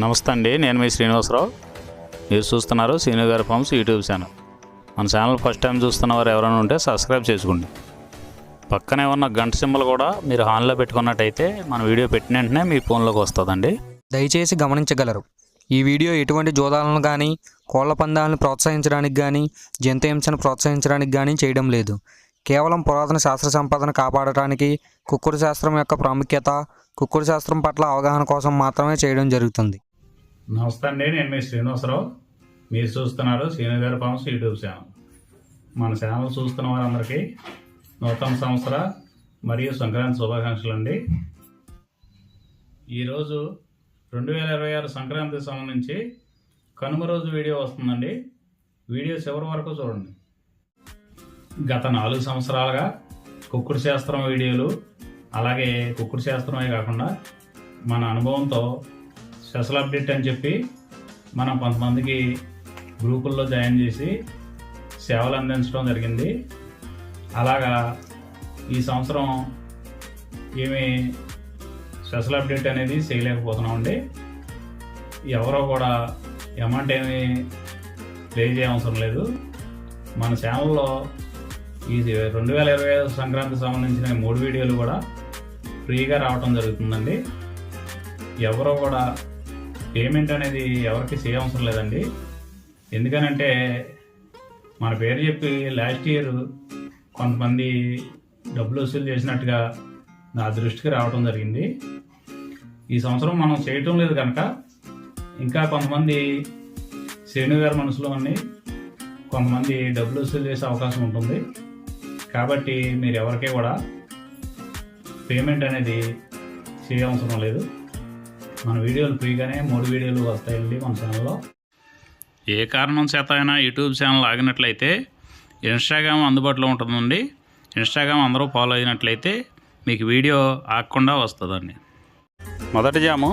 నమస్తే అండి, నేను మీ శ్రీనివాసరావు. మీరు చూస్తున్నారు శ్రీను గారి ఫార్మ్స్ యూట్యూబ్ ఛానల్. మన ఛానల్ ఫస్ట్ టైం చూస్తున్న వారు ఎవరైనా ఉంటే సబ్స్క్రైబ్ చేసుకోండి. పక్కనే ఉన్న గంట సింబల్ కూడా మీరు ఆన్లో పెట్టుకున్నట్టయితే మన వీడియో పెట్టిన వెంటనే మీ ఫోన్లోకి వస్తుందండి. దయచేసి గమనించగలరు, ఈ వీడియో ఎటువంటి జోదాలను కానీ కోళ్ల పందాలను ప్రోత్సహించడానికి కానీ జంతు హింసను ప్రోత్సహించడానికి కానీ చేయడం లేదు. కేవలం పురాతన శాస్త్ర సంపదను కాపాడటానికి, కుక్కుడు శాస్త్రం యొక్క ప్రాముఖ్యత, కుక్కుడు శాస్త్రం పట్ల అవగాహన కోసం మాత్రమే చేయడం జరుగుతుంది. నమస్తే అండి, నేను మీ శ్రీనివాసరావు. మీరు చూస్తున్నారు శ్రీను గారి ఫార్మ్స్ యూట్యూబ్ ఛానల్. మన ఛానల్ చూస్తున్న వారందరికీ నూతన సంవత్సర మరియు సంక్రాంతి శుభాకాంక్షలు అండి. ఈరోజు 2026 సంక్రాంతికి సంబంధించి కనుమ రోజు వీడియో వస్తుందండి. వీడియో చివరి వరకు చూడండి. గత 4 సంవత్సరాలుగా కుక్కుడు శాస్త్రం వీడియోలు, అలాగే కుక్కుడు శాస్త్రమే కాకుండా మన అనుభవంతో స్పెషల్ అప్డేట్ అని చెప్పి మనం కొంతమందికి గ్రూపుల్లో జాయిన్ చేసి సేవలు అందించడం జరిగింది. అలాగా ఈ సంవత్సరం ఏమీ స్పెషల్ అప్డేట్ అనేది చేయలేకపోతున్నామండి. ఎవరో కూడా అమౌంట్ ఏమీ ప్లే చేయవసరం లేదు. మన ఛానల్లో ఈ 2025 సంక్రాంతికి సంబంధించిన 3 వీడియోలు కూడా ఫ్రీగా రావటం జరుగుతుందండి. ఎవరో కూడా పేమెంట్ అనేది ఎవరికి చేయవసరం లేదండి. ఎందుకనంటే మన పేరు చెప్పి లాస్ట్ ఇయర్ కొంతమంది డబ్బులు వసూలు చేసినట్టుగా నా దృష్టికి రావటం జరిగింది. ఈ సంవత్సరం మనం చేయటం లేదు కనుక ఇంకా కొంతమంది శ్రేణు గారి మనసులో అన్ని కొంతమంది డబ్బులు వసూలు చేసే అవకాశం ఉంటుంది. కాబట్టి మీరు ఎవరికీ కూడా పేమెంట్ అనేది చేయవసరం లేదు. మన వీడియోలు ఫ్రీగానే 3 వీడియోలు వస్తాయండి మన ఛానల్లో. ఏ కారణం చేత అయినా యూట్యూబ్ ఛానల్ ఆగినట్లయితే ఇన్స్టాగ్రామ్ అందుబాటులో ఉంటుందండి. ఇన్స్టాగ్రామ్ అందరూ ఫాలో అయినట్లయితే మీకు వీడియో ఆగకుండా వస్తుందండి. మొదటి జాము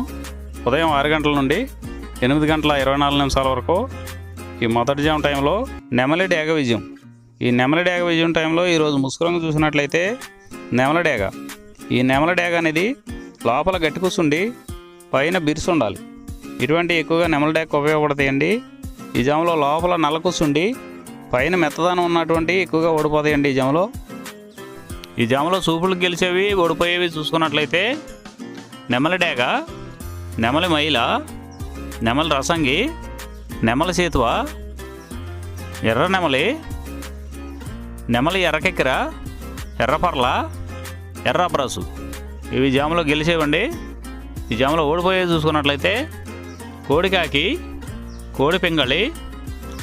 ఉదయం 6 గంటల నుండి 8 గంటల 24 నిమిషాల వరకు. ఈ మొదటి జాము టైంలో నెమలి డేగ విజయం. ఈ నెమలి డేగ విజయం టైంలో ఈరోజు ముసుగురంగు చూసినట్లయితే నెమలి డేగ. ఈ నెమలి డేగ అనేది లోపల గట్టి కూర్చుండి పైన బిరుసు ఉండాలి. ఇటువంటి ఎక్కువగా నెమలి డేగకు ఉపయోగపడతాయండి. ఈ జాములో లోపల నల్ల కూర్చుండి పైన మెత్తదనం ఉన్నటువంటి ఎక్కువగా ఓడిపోతాయండి. ఈ జాములో సూపులు గెలిచేవి ఓడిపోయేవి చూసుకున్నట్లయితే నెమలి డేగ, నెమలి మైల, నెమలి రసంగి, నెమలి సేతువ, ఎర్ర నెమలి, నెమలి ఎర్రకెక్కిర, ఎర్రపర్ల, ఎర్ర బ్రసు. ఇవి జాములో గెలిచేవండి. ఈ జాములో ఓడిపోయేవి చూసుకున్నట్లయితే కోడికాకి, కోడి పింగళి,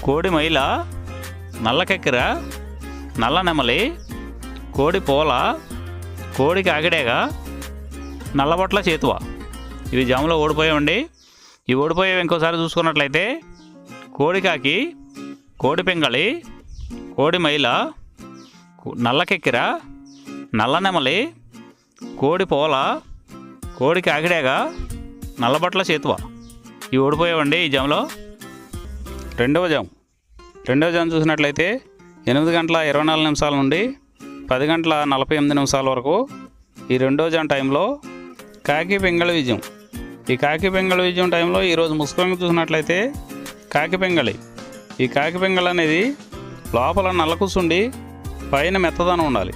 కోడి మైల, నల్లకెక్కిర, నల్ల నెమలి, కోడి పోల, కోడి కాకిడేగ, నల్లబొట్ల చేతువ. ఇవి జాములో ఓడిపోయావండి. ఇవి ఓడిపోయేవి ఇంకోసారి చూసుకున్నట్లయితే కోడికాకి, కోడి పింగళి, కోడి మైల, నల్లకెక్కిర, నల్ల నెమలి, కోడి పోల, కోడి కాకిడేగ, నల్లబొట్ల చేతువ. ఇవి ఓడిపోయావండి ఈ జాములో. రెండవ జాము చూసినట్లయితే 8 గంటల 24 నిమిషాల నుండి 10 గంటల 48 నిమిషాల వరకు. ఈ రెండవ జాము టైంలో కాకి పింగళి విజయం. ఈ కాకి పింగళి విజయం టైంలో ఈరోజు ముసుగురంగు చూసినట్లయితే కాకి పింగళి. ఈ కాకి పింగళి అనేది లోపల నల్ల కూర్చుండి పైన మెత్తదనం ఉండాలి.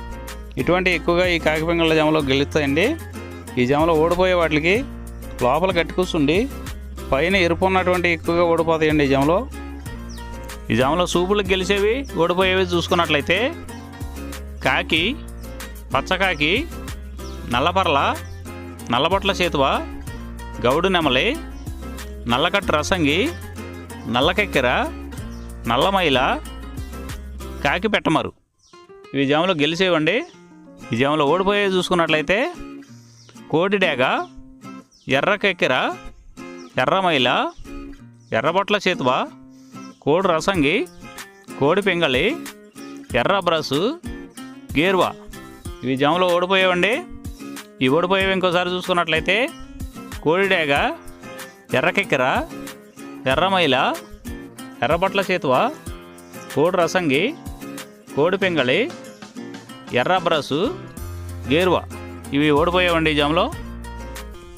ఇటువంటి ఎక్కువగా ఈ కాకి పింగళ జాములో గెలుస్తాయండి. ఈ జాములో ఓడిపోయే వాటికి లోపల గట్టి కూర్చుండి పైన ఎరుపు ఉన్నటువంటి ఎక్కువగా ఓడిపోతాయండి. ఈ జాములో సూపులకు గెలిచేవి ఓడిపోయేవి చూసుకున్నట్లయితే కాకి, పచ్చకాకి, నల్లపర్ల, నల్లబొట్ల చేతువ, గౌడు నెమలి, నల్లకట్టు రసంగి, నల్లకెక్కెర, నల్లమైల, కాకి పెట్టమరు. ఇవి జాములో గెలిచేవండి. ఈ జాములో ఓడిపోయేవి చూసుకున్నట్లయితే కోడి డేగ, ఎర్రకెక్కెర, ఎర్రమైల, ఎర్రబొట్ల చేతువ, కోడి రసంగి, కోడి పింగళి, ఎర్ర బ్రసు, గేర్వా. ఇవి జాములో ఓడిపోయేవండి. ఈ ఓడిపోయేవి ఇంకోసారి చూసుకున్నట్లయితే కోడి డేగ, ఎర్రకెక్కెర, ఎర్రమైల, ఎర్రబొట్ల చేతువ, కోడి రసంగి, కోడి పింగళి, ఎర్ర బ్రసు, గేర్వా. ఇవి ఓడిపోయేవండి ఈ జాములో.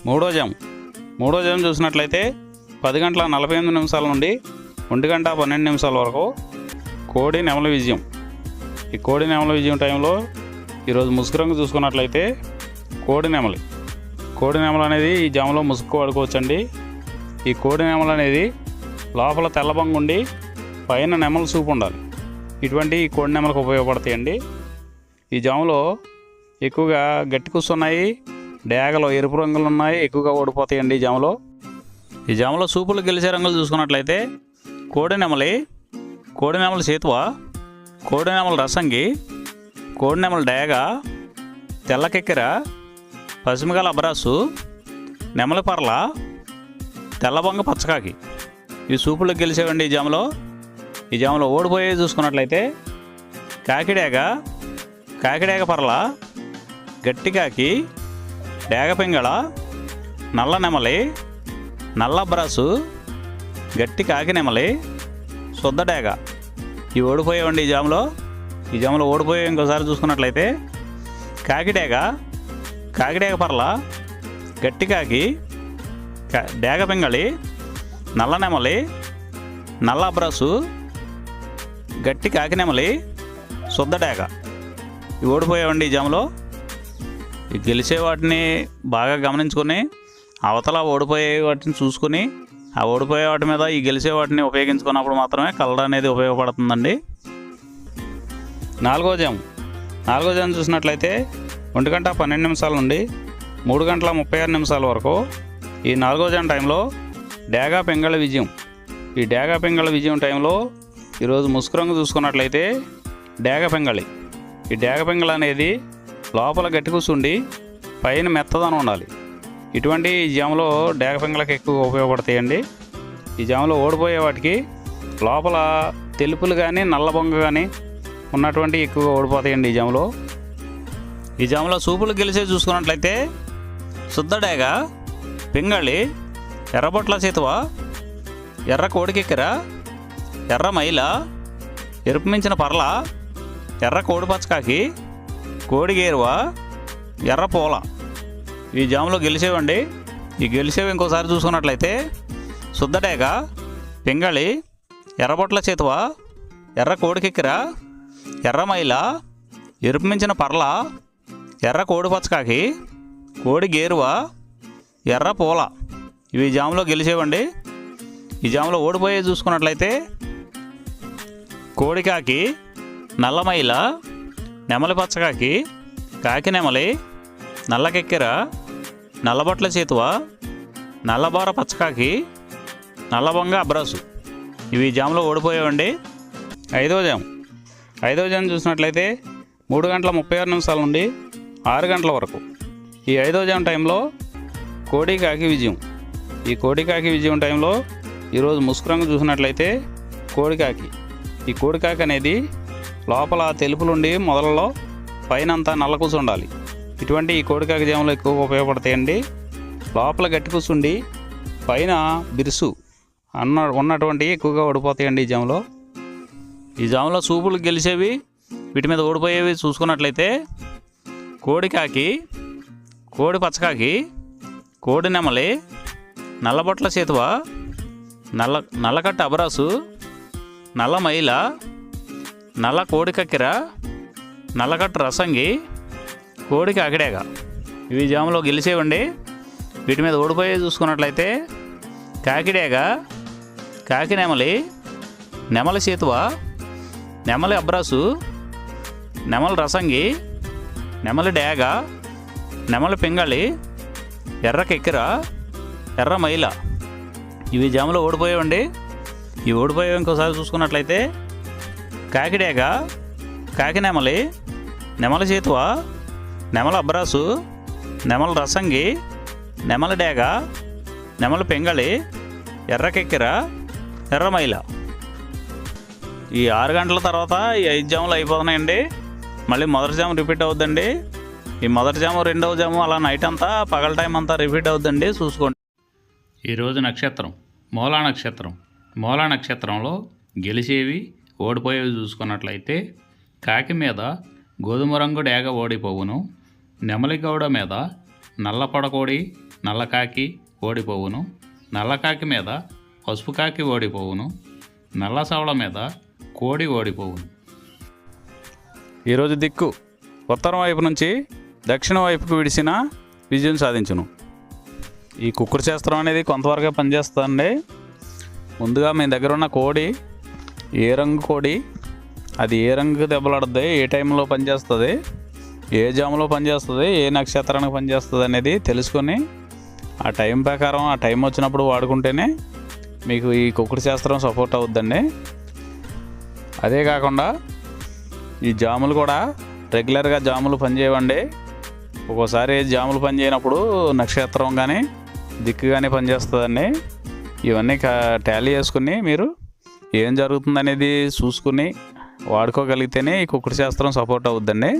మూడో జాము చూసినట్లయితే 10:48 నుండి 1:12 వరకు కోడి నెమలి విజయం. ఈ కోడి నెమలి విజయం టైంలో ఈరోజు ముసుగు రంగు చూసుకున్నట్లయితే కోడి నెమలి అనేది ఈ జామలో ముసుగు వాడుకోవచ్చండి. ఈ కోడి నెమలి అనేది లోపల తెల్లబంగు ఉండి పైన నెమలి సూపు ఉండాలి. ఇటువంటి ఈ కోడి నెమలకు ఉపయోగపడతాయండి. ఈ జాములో ఎక్కువగా గట్టి కూస్తున్నాయి, డేగలు ఎరుపు రంగులు ఉన్నాయి, ఎక్కువగా ఓడిపోతాయండి ఈ జాములో సూపులు గెలిచే రంగులు చూసుకున్నట్లయితే కోడి నెమలి సేతువ, కోడి నెమలి రసంగి, కోడి నెమలి డేగ, తెల్లకెక్కెర, పసిమిగల అబ్రాసు, నెమలి పర్ల, తెల్లబొంగ పచ్చకాకి ఈ సూపులకు గెలిచేవండి ఈ జాములో ఓడిపోయేవి చూసుకున్నట్లయితే కాకిడేగ పర్ల, గట్టికాకి, డేగ పింగళ, నల్ల నెమలి, నల్ల అబ్రాసు, గట్టి కాకి నెమలి, శుద్ధ డేగ ఇవి ఓడిపోయేవండి ఈ జాములో ఓడిపోయే ఇంకోసారి చూసుకున్నట్లయితే కాకిడేగ పర్ల, గట్టి కాకి, డేగ పింగళి, నల్ల నెమలి, నల్ల అబ్రాసు, గట్టి కాకి నెమలి, శుద్ధ డేగ ఇవి ఓడిపోయావండి ఈ జాములో. ఈ గెలిచే వాటిని బాగా గమనించుకొని అవతల ఓడిపోయే వాటిని చూసుకుని ఆ ఓడిపోయే వాటి మీద ఈ గెలిచే వాటిని ఉపయోగించుకున్నప్పుడు మాత్రమే కలర్ అనేది ఉపయోగపడుతుందండి. 4వ జాము చూసినట్లయితే 1:12 నుండి 3:36 వరకు ఈ 4వ జాము టైంలో డేగ పింగళ విజయం. ఈ డేగ పింగళ విజయం టైంలో ఈరోజు ముసుగు రంగు చూసుకున్నట్లయితే డేగ పింగళి. ఈ డేగ పింగళ అనేది లోపల గట్టి కూర్చుండి పైన మెత్తదనం ఉండాలి. ఇటువంటి ఈ జాములో డేగ పింగళకి ఎక్కువ ఉపయోగపడతాయండి. ఈ జాములో ఓడిపోయే వాటికి లోపల తెలుపులు కానీ నల్ల బొంగ కానీ ఉన్నటువంటి ఎక్కువగా ఓడిపోతాయండి ఈ జాములో సూపులు గెలిచే చూసుకున్నట్లయితే శుద్ధ డేగ, పింగళి, ఎర్రబొట్ల చేతువ, ఎర్ర కోడికెక్కెర, ఎర్ర మైల, ఎరుపు మించిన పర్ల, ఎర్ర కోడి పచ్చకాకి, కోడి గేరువ, ఎర్ర పూల ఈ జాములో గెలిచేవండి. ఈ గెలిచేవి ఇంకోసారి చూసుకున్నట్లయితే శుద్ధ డేగ, పింగళి, ఎర్రబొట్ల చేతువ, ఎర్ర కోడికెక్కెర, ఎర్ర మైల, ఎరుపు మించిన పర్ల, ఎర్ర కోడి పచ్చకాకి, కోడి గేరువ, ఎర్ర పూల ఇవి జాములో గెలిచేవండి. ఈ జాములో ఓడిపోయే చూసుకున్నట్లయితే కోడికాకి, నల్లమైల, నెమలి పచ్చకాకి, కాకి నెమలి, నల్లకెక్కెర, నల్లబొట్ల చేతువ, నల్లబోర పచ్చకాకి, నల్లబొంగ అబ్రాసు ఇవి జాములో ఓడిపోయేవండి. 5వ జాము చూసినట్లయితే 3:36 నుండి 6 గంటల వరకు ఈ 5వ జాము టైంలో కోడి కాకి విజయం. ఈ కోడి కాకి విజయం టైంలో ఈరోజు ముసుగు రంగు చూసినట్లయితే కోడికాకి. ఈ కోడికాకి అనేది లోపల తెలుపులుండి మొదలలో పైన అంతా నల్ల కూసు ఉండాలి. ఇటువంటి ఈ కోడికాకి జాములు ఎక్కువగా ఉపయోగపడతాయండి. లోపల గట్టి కూసుండి పైన బిరుసు ఉన్నటువంటి ఎక్కువగా ఓడిపోతాయండి ఈ జాములో సూపులు గెలిచేవి వీటి మీద ఓడిపోయేవి చూసుకున్నట్లయితే కోడికాకి, కోడి పచ్చకాకి, కోడి నెమలి, నల్లబొట్ల చేతువ, నల్లకట్ట అబరాసు, నల్ల మైల, నల్ల కోడి కక్కెర, నల్లకట్ట రసంగి, కోడి కాకిడేగ ఇవి జాములో గెలిచేవండి. వీటి మీద ఓడిపోయే చూసుకున్నట్లయితే కాకిడేగ, కాకి నెమలి, నెమలి చేతువ, నెమలి అబ్రాసు, నెమలి రసంగి, నెమలి డేగ, నెమలి పింగళి, ఎర్ర కెక్కెర, ఎర్ర మైల ఇవి జాములో ఓడిపోయేవండి. ఈ ఓడిపోయేవి ఇంకోసారి చూసుకున్నట్లయితే కాకిడేగ, కాకి నెమలి, నెమలి చేతువ, నెమలి అబ్రాసు, నెమలి రసంగి, నెమలి డేగ, నెమలి పింగళి, ఎర్ర కెక్కెర, ఎర్ర మైల ఈ 6 గంటల తర్వాత ఈ 5 జాములు అయిపోతున్నాయండి. మళ్ళీ మొదటి జాము రిపీట్ అవుద్దండి. ఈ మొదటి జాము, రెండవ జాము అలా నైట్ అంతా పగల టైం అంతా రిపీట్ అవుద్దండి, చూసుకోండి. ఈరోజు నక్షత్రం మూలా నక్షత్రంలో గెలిచేవి ఓడిపోయేవి చూసుకున్నట్లయితే కాకి మీద గోధుమ రంగు డేగ ఓడిపోవును, నెమలి గౌడ మీద నల్ల పడకోడి, నల్ల కాకి ఓడిపోవును, నల్లకాకి మీద పసుపు కాకి ఓడిపోవును, నల్ల సవళ మీద కోడి ఓడిపోవును. ఈరోజు దిక్కు ఉత్తరం వైపు నుంచి దక్షిణ వైపుకు విడిసిన విజయం సాధించును. ఈ కుక్కుడు శాస్త్రం అనేది కొంతవరకే పనిచేస్తుందండి. ముందుగా మీ దగ్గర ఉన్న కోడి ఏ రంగు కోడి, అది ఏ రంగు దెబ్బలాడుతుంది, ఏ టైంలో పనిచేస్తుంది, ఏ జాములో పనిచేస్తుంది, ఏ నక్షత్రానికి పనిచేస్తుంది అనేది తెలుసుకొని ఆ టైం ప్రకారం ఆ టైం వచ్చినప్పుడు వాడుకుంటేనే మీకు ఈ కుక్కుడు శాస్త్రం సపోర్ట్ అవుద్దండి. అదే కాకుండా ఈ జాములు కూడా రెగ్యులర్గా జాములు పనిచేయవండి. ఒక్కోసారి జాములు పనిచేయనప్పుడు నక్షత్రం కానీ దిక్కు కానీ పనిచేస్తుందండి. ఇవన్నీ టాలీ చేసుకుని మీరు ఏం జరుగుతుందనేది చూసుకుని వాడుకోగలిగితేనే ఈ కుక్కుడు శాస్త్రం సపోర్ట్ అవుద్దండి.